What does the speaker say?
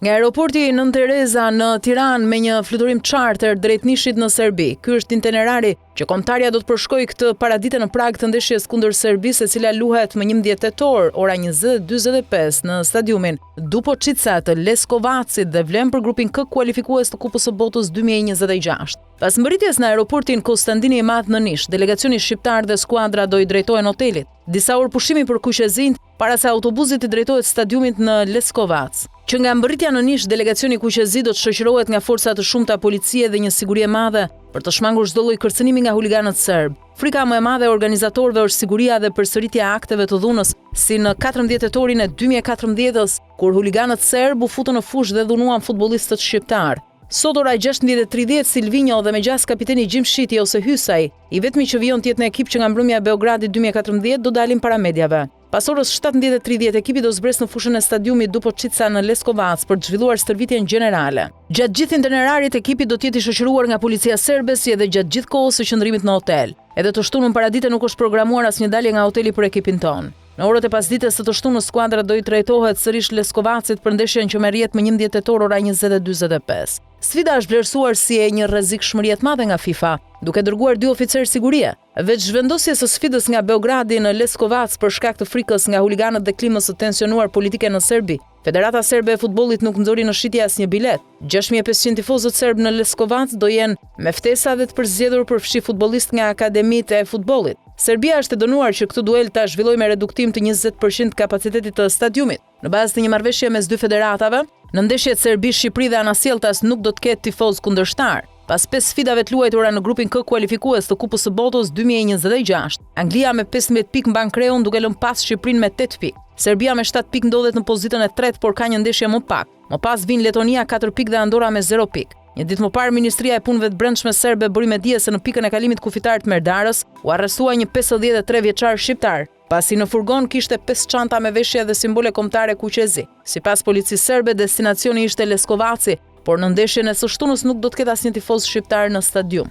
Nga aeroporti Nën Tereza në Tiranë me një fluturim charter drejt Nishit në Serbi. Ky është itinerari që kombëtarja do të përshkojë këtë paradite në prag të ndeshjes kundër Serbisë, e cila luhet më 11 tetor, ora 20:45 në stadiumin Dupočica të Leskovacit dhe vlen për grupin K kualifikues të Kupës së Botës 2026. Pas mbërritjes në aeroportin Konstantini i Madh në Nish, delegacioni shqiptar dhe skuadra do i drejtohen hotelit. Disa orë pushimi për kuqezin para se autobusi të drejtohet stadiumit në Leskovac. Që nga mbërritja në Nish, delegacioni kuqezi do të shoqërohet nga forca të shumta policie dhe një siguri e madhe për të shmangur çdo lloj kërcënimi nga huliganët serb. Frika më e madhe e organizatorëve është siguria dhe përsëritja e akteve të dhunës, si në 14 tetorin e 2014-s, kur huliganët serb u futën në fushë dhe dhunuan futbollistët shqiptar. Sot ora 16:30 Silvinjo dhe me gjas kapiteni Gjimshiti ose Hysaj, i vetmi që vijon tjetë në ekip që nga mbrëmja e Beogradit 2014 do dalin para medjave. Pas orës 17:30 ekipi do zbres në fushën e stadiumit Dupočica në Leskovac për të zhvilluar stërvitjen gjenerale. Gjatë gjithë itinerarit ekipi do të jetë i shoqëruar nga policia serbe si edhe gjatë gjithë kohës së qëndrimit në hotel. Edhe të shtunën paradite nuk është programuar asnjë dalje nga hoteli për ekipin ton. Në orët e pasdites të shtunës skuadra do i drejtohet sërish Leskovacit për ndeshjen që merrjet më 11 tetor ora 20:45. Sfida është vlerësuar si e një rrezikshmëri e madhe nga FIFA, duke dërguar 2 oficerë sigurie. Veç zhvendosjes së sfidës nga Beogradi në Leskovac për shkak të frikës nga huliganët dhe klimës së tensionuar politike në Serbi, Federata Serbe e Futbollit nuk nxori në shitje asnjë bilet. 6500 tifozët serb në Leskovac do jenë me ftesa dhe të përzgjedhur për fshi futbollist nga akademitë e futbollit. Serbia është e dënuar që këtë duel ta zhvillojë me reduktim të 20% të kapacitetit të stadiumit. Në bazë të një marrëveshje mes dy federatave, në ndeshjet Serbi-Shqipëri dhe Anasjelltas nuk do të ketë tifoz kundërshtar. Pas 5 sfidave të luajtura në grupin K kualifikues të Kupës së Botës 2026, Anglia me 15 pikë mban kreun duke lënë pas Shqipërinë me 8 pikë. Serbia me 7 pikë ndodhet në pozitën e tretë, por ka një ndeshje më pak. Më pas vin Letonia 4 pikë dhe Andorra me 0 pikë. Një ditë më parë, Ministria e Punëve të Brendshme serbe bëri me dije se në pikën e kalimit kufitar të Merdarës u arrestua një 53 vjeçar shqiptar, pasi në furgon kishte 5 çanta me veshje dhe simbole kombëtare kuqezi. Sipas policisë serbe, destinacioni ishte Leskovaci, por në ndeshjen e së shtunës nuk do të ketë asnjë tifoz shqiptar në stadium.